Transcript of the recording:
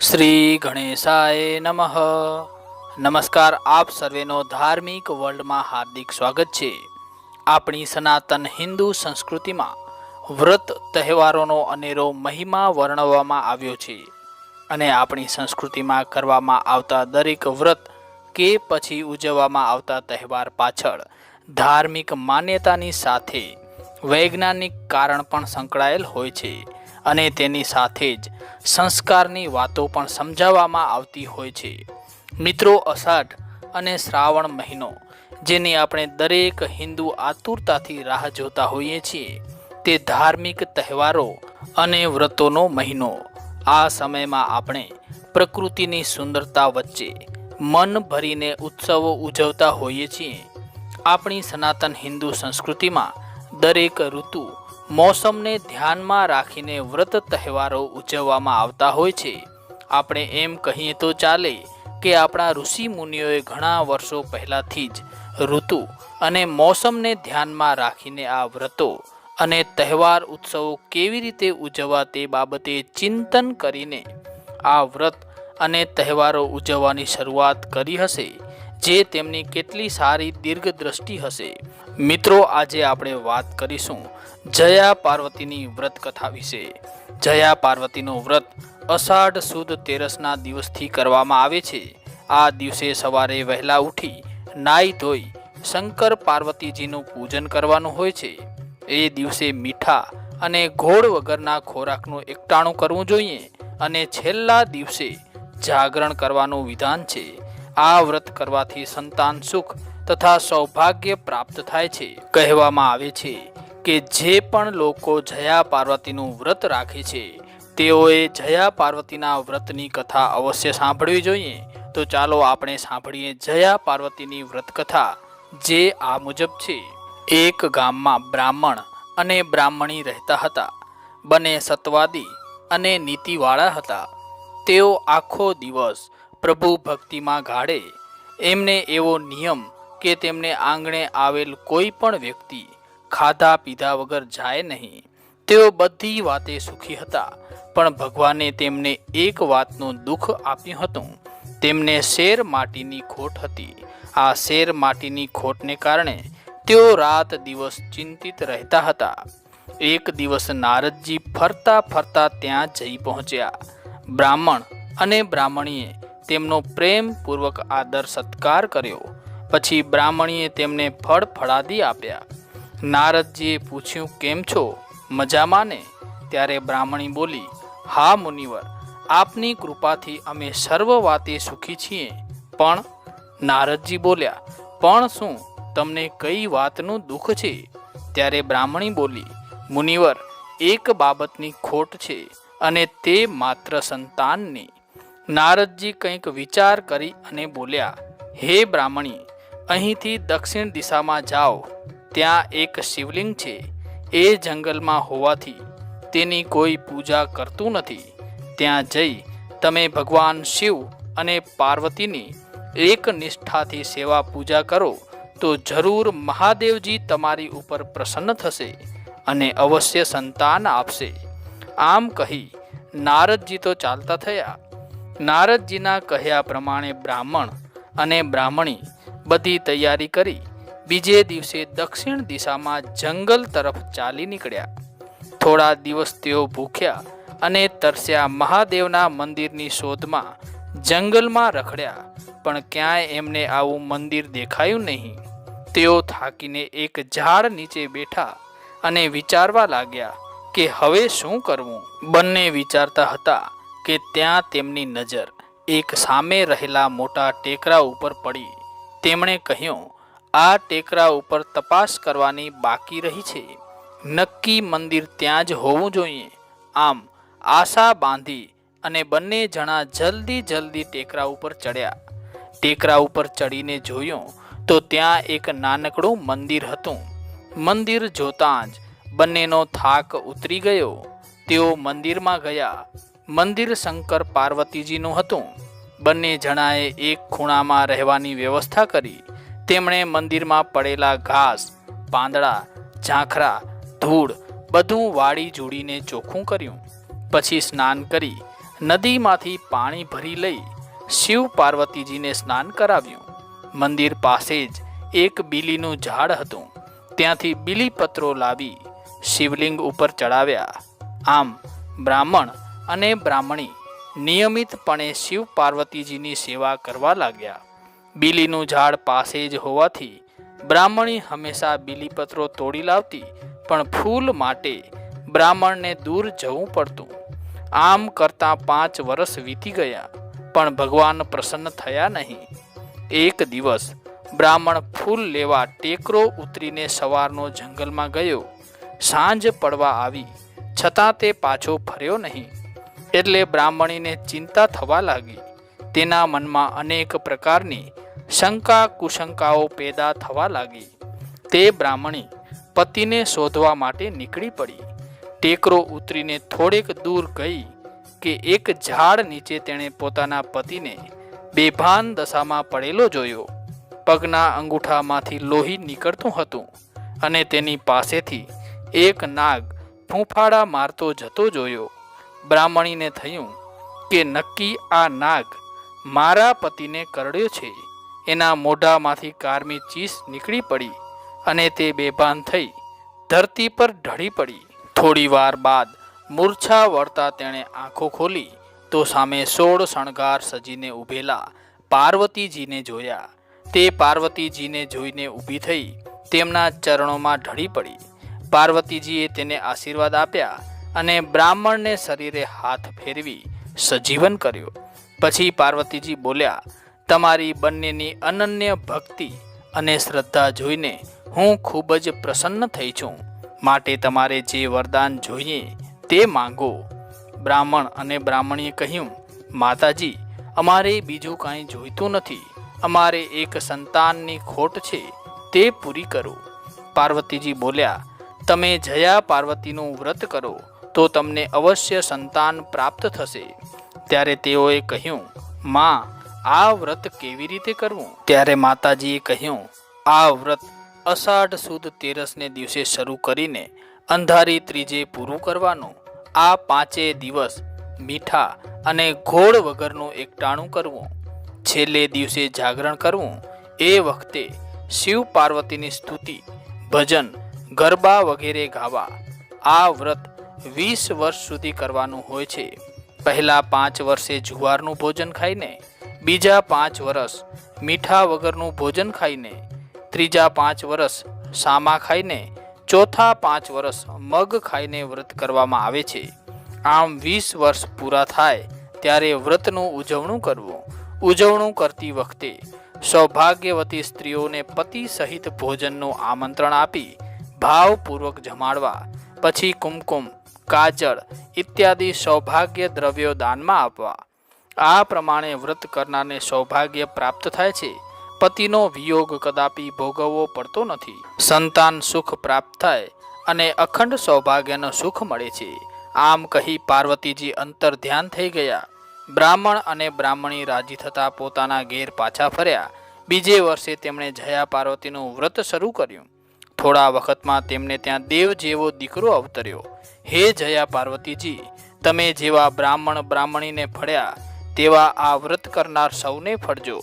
શ્રી ગણેશાય નમઃ. નમસ્કાર, આપ સર્વેનો ધાર્મિક વર્લ્ડમાં હાર્દિક સ્વાગત છે. આપણી સનાતન હિન્દુ સંસ્કૃતિમાં વ્રત તહેવારોનો અનેરો મહિમા વર્ણવવામાં આવ્યો છે અને આપણી સંસ્કૃતિમાં કરવામાં આવતા દરેક વ્રત કે પછી ઉજવવામાં આવતા તહેવાર પાછળ ધાર્મિક માન્યતાની સાથે વૈજ્ઞાનિક કારણ પણ સંકળાયેલ હોય છે અને તેની સાથે જ સંસ્કારની વાતો પણ સમજાવવામાં આવતી હોય છે. મિત્રો, અષાઢ અને શ્રાવણ મહિનો, જેની આપણે દરેક હિન્દુ આતુરતાથી રાહ જોતા હોઈએ છીએ, તે ધાર્મિક તહેવારો અને વ્રતોનો મહિનો. આ સમયમાં આપણે પ્રકૃતિની સુંદરતા વચ્ચે મન ભરીને ઉત્સવો ઉજવતા હોઈએ છીએ. આપણી સનાતન હિન્દુ સંસ્કૃતિમાં દરેક ઋતુ મોસમને ધ્યાનમાં રાખીને વ્રત તહેવારો ઉજવવામાં આવતા હોય છે. આપણે એમ કહીએ તો ચાલે કે આપણા ઋષિ મુનિઓએ ઘણા વર્ષો પહેલાંથી જ ઋતુ અને મોસમને ધ્યાનમાં રાખીને આ વ્રતો અને તહેવાર ઉત્સવો કેવી રીતે ઉજવવા તે બાબતે ચિંતન કરીને આ વ્રત અને તહેવારો ઉજવવાની શરૂઆત કરી હશે, જે તેમની કેટલી સારી દીર્ઘદ્રષ્ટિ હશે. મિત્રો, આજે આપણે વાત કરીશું જયા પાર્વતીની વ્રત કથા વિશે. જયા પાર્વતીનું વ્રત અષાઢ સુદ તેરસના દિવસથી કરવામાં આવે છે. આ દિવસે સવારે વહેલા ઉઠી નાઈ ધોઈ શંકર પાર્વતીજીનું પૂજન કરવાનું હોય છે. એ દિવસે મીઠા અને ગોળ વગરના ખોરાકનું એકટાણું કરવું જોઈએ અને છેલ્લા દિવસે જાગરણ કરવાનું વિધાન છે. આ વ્રત કરવાથી સંતાન સુખ તથા સૌભાગ્ય પ્રાપ્ત થાય છે. કહેવામાં આવે છે કે જે પણ લોકો જયા પાર્વતીનું વ્રત રાખે છે તેઓએ જયા પાર્વતીના વ્રતની કથા અવશ્ય સાંભળવી જોઈએ. તો ચાલો આપણે સાંભળીએ જયા પાર્વતીની વ્રત કથા, જે આ મુજબ છે. એક ગામમાં બ્રાહ્મણ અને બ્રાહ્મણી રહેતા હતા. બંને સત્વાદી અને નીતિવાળા હતા. તેઓ આખો દિવસ પ્રભુ ભક્તિમાં ગાળે. એમને એવો નિયમ કે તેમને આંગણે આવેલ કોઈ પણ વ્યક્તિ ખાધા પીધા વગર જાય નહીં. તેઓ બધી વાતે સુખી હતા, પણ ભગવાને તેમને એક વાતનું દુઃખ આપ્યું હતું. તેમને શેર માટીની ખોટ હતી. આ શેર માટીની ખોટને કારણે તેઓ રાત દિવસ ચિંતિત રહેતા હતા. એક દિવસ નારદજી ફરતા ફરતા ત્યાં જઈ પહોંચ્યા. બ્રાહ્મણ અને બ્રાહ્મણીએ તેમનો પ્રેમપૂર્વક આદર સત્કાર કર્યો. પછી બ્રાહ્મણીએ તેમને ફળ ફળાદી આપ્યા. નારદજીએ પૂછ્યું, કેમ છો, મજામાં ને? ત્યારે બ્રાહ્મણી બોલી, હા મુનિવર, આપની કૃપાથી અમે સર્વ વાતે સુખી છીએ. પણ નારદજી બોલ્યા, પણ શું તમને કઈ વાતનું દુઃખ છે? ત્યારે બ્રાહ્મણી બોલી, મુનિવર, એક બાબતની ખોટ છે અને તે માત્ર સંતાનની. નારદજી કંઈક વિચાર કરી અને બોલ્યા, હે બ્રાહ્મણી, અહીંથી દક્ષિણ દિશામાં જાઓ. ત્યાં એક શિવલિંગ છે. એ જંગલમાં હોવાથી તેની કોઈ પૂજા કરતું નથી. ત્યાં જઈ તમે ભગવાન શિવ અને પાર્વતીની એક નિષ્ઠાથી સેવા પૂજા કરો તો જરૂર મહાદેવજી તમારી ઉપર પ્રસન્ન થશે અને અવશ્ય સંતાન આપશે. આમ કહી નારદજી તો ચાલતા થયા. નારદજીના કહ્યા પ્રમાણે બ્રાહ્મણ અને બ્રાહ્મણી બધી તૈયારી કરી બીજે દિવસે દક્ષિણ દિશામાં જંગલ તરફ ચાલી નીકળ્યા. થોડા દિવસ તેઓ ભૂખ્યા અને તરસ્યા મહાદેવના મંદિરની શોધમાં જંગલમાં રખડ્યા, પણ ક્યાંય એમને આવું મંદિર દેખાયું નહીં. તેઓ થાકીને એક ઝાડ નીચે બેઠા અને વિચારવા લાગ્યા કે હવે શું કરવું. બંને વિચારતા હતા કે ત્યાં તેમની નજર એક સામે રહેલા મોટા ટેકરા ઉપર પડી. તેમણે કહ્યું, આ ટેકરા ઉપર તપાસ કરવાની બાકી રહી છે. નક્કી મંદિર ત્યાં જ હોવું જોઈએ. આમ આશા બાંધી અને બંને જણા જલ્દી ટેકરા ઉપર ચડ્યા. ટેકરા ઉપર ચડીને જોયું તો ત્યાં એક નાનકડું મંદિર હતું. મંદિર જોતાં જ બંનેનો થાક ઉતરી ગયો. તેઓ મંદિરમાં ગયા. મંદિર શંકર પાર્વતીજીનું હતું. બંને જણાએ એક ખૂણામાં રહેવાની વ્યવસ્થા કરી. તેમણે મંદિરમાં પડેલા ઘાસ, પાંદડા, ઝાંખરા, ધૂળ બધું વાળી જોડીને ચોખ્ખું કર્યું. પછી સ્નાન કરી નદીમાંથી પાણી ભરી લઈ શિવ પાર્વતીજીને સ્નાન કરાવ્યું. મંદિર પાસે જ એક બીલીનું ઝાડ હતું. ત્યાંથી બીલીપત્રો લાવી શિવલિંગ ઉપર ચડાવ્યા. આમ બ્રાહ્મણ અને બ્રાહ્મણી નિયમિતપણે શિવ પાર્વતીજીની સેવા કરવા લાગ્યા. બીલીનું ઝાડ પાસે જ હોવાથી બ્રાહ્મણી હંમેશા બીલીપત્રો તોડી લાવતી, પણ ફૂલ માટે બ્રાહ્મણને દૂર જવું પડતું. આમ કરતાં 5 વર્ષ વીતી ગયા, પણ ભગવાન પ્રસન્ન થયા નહીં. એક દિવસ બ્રાહ્મણ ફૂલ લેવા ટેકરો ઉતરીને સવારનો જંગલમાં ગયો. સાંજ પડવા આવી, છતાં તે પાછો ફર્યો નહીં. એટલે બ્રાહ્મણીને ચિંતા થવા લાગી. તેના મનમાં અનેક પ્રકારની શંકા કુશંકાઓ પેદા થવા લાગી. તે બ્રાહ્મણી પતિને શોધવા માટે નીકળી પડી. ટેકરો ઉતરીને થોડેક દૂર ગઈ કે એક ઝાડ નીચે તેણે પોતાના પતિને બેભાન દશામાં પડેલો જોયો. પગના અંગૂઠામાંથી લોહી નીકળતું હતું અને તેની પાસેથી એક નાગ ફૂંફાડા મારતો જતો જોયો. બ્રાહ્મણીને થયું કે નક્કી આ નાગ મારા પતિને કરડ્યો છે. એના મોઢામાંથી કારમી ચીસ નીકળી પડી અને તે બેભાન થઈ ધરતી પર ઢળી પડી. થોડી વાર બાદ મૂર્છા વળતા તેણે આંખો ખોલી તો સામે 16 શણગાર સજીને ઊભેલા પાર્વતીજીને જોયા. તે પાર્વતીજીને જોઈને ઊભી થઈ તેમના ચરણોમાં ઢળી પડી. પાર્વતીજીએ તેને આશીર્વાદ આપ્યા અને બ્રાહ્મણને શરીરે હાથ ફેરવી સજીવન કર્યો. પછી પાર્વતીજી બોલ્યા, તમારી બંનેની અનન્ય ભક્તિ અને શ્રદ્ધા જોઈને હું ખૂબ જ પ્રસન્ન થઈ છું. માટે તમારે જે વરદાન જોઈએ તે માંગો. બ્રાહ્મણ અને બ્રાહ્મણીએ કહ્યું, માતાજી, અમારે બીજું કાંઈ જોઈતું નથી. અમારે એક સંતાનની ખોટ છે, તે પૂરી કરો. પાર્વતીજી બોલ્યા, તમે જયા પાર્વતીનું વ્રત કરો તો તમને અવશ્ય સંતાન પ્રાપ્ત થશે. ત્યારે તેઓએ કહ્યું, માં, આ વ્રત કેવી રીતે કરવું? ત્યારે માતાજીએ કહ્યું, આ વ્રત અષાઢ સુદ 13ને દિવસે શરૂ કરીને અંધારી ત્રીજે પૂરું કરવાનું. આ 5 દિવસ મીઠા અને ગોળ વગરનું એકટાણું કરવું. છેલ્લે દિવસે જાગરણ કરવું. એ વખતે શિવ પાર્વતીની સ્તુતિ, ભજન, ગરબા વગેરે ગાવા. આ વ્રત 20 વર્ષ સુધી કરવાનું હોય છે. પહેલા 5 વર્ષે જુવારનું ભોજન ખાઈને, બીજા 5 વર્ષ મીઠા વગરનું ભોજન ખાઈને, ત્રીજા 5 વર્ષ સામા ખાઈને, ચોથા 5 વર્ષ મગ ખાઈને વ્રત કરવામાં આવે છે. આમ 20 વર્ષ પૂરા થાય ત્યારે વ્રતનું ઉજવણું કરવું. ઉજવણું કરતી વખતે સૌભાગ્યવતી સ્ત્રીઓને પતિ સહિત ભોજનનું આમંત્રણ આપી ભાવપૂર્વક જમાડવા. પછી કુમકુમ, કાજળ ઇત્યાદિ સૌભાગ્ય દ્રવ્યો દાનમાં આપવા. આ પ્રમાણે વ્રત કરનારને સૌભાગ્ય પ્રાપ્ત થાય છે. પતિનો વિયોગ કદાપી ભોગવવો પડતો નથી. સંતાન સુખ પ્રાપ્ત થાય અને અખંડ સૌભાગ્યનો સુખ મળે છે. આમ કહી પાર્વતીજી અંતર ધ્યાન થઈ ગયા. બ્રાહ્મણ અને બ્રાહ્મણી રાજી થતાં પોતાના ઘેર પાછા ફર્યા. બીજે વર્ષે તેમણે જયા પાર્વતીનું વ્રત શરૂ કર્યું. થોડા વખતમાં તેમને ત્યાં દેવ જેવો દીકરો અવતર્યો. હે જયા પાર્વતીજી, તમે જેવા બ્રાહ્મણ બ્રાહ્મણીને ફળ્યા તેવા આ વ્રત કરનાર સૌને ફળજો.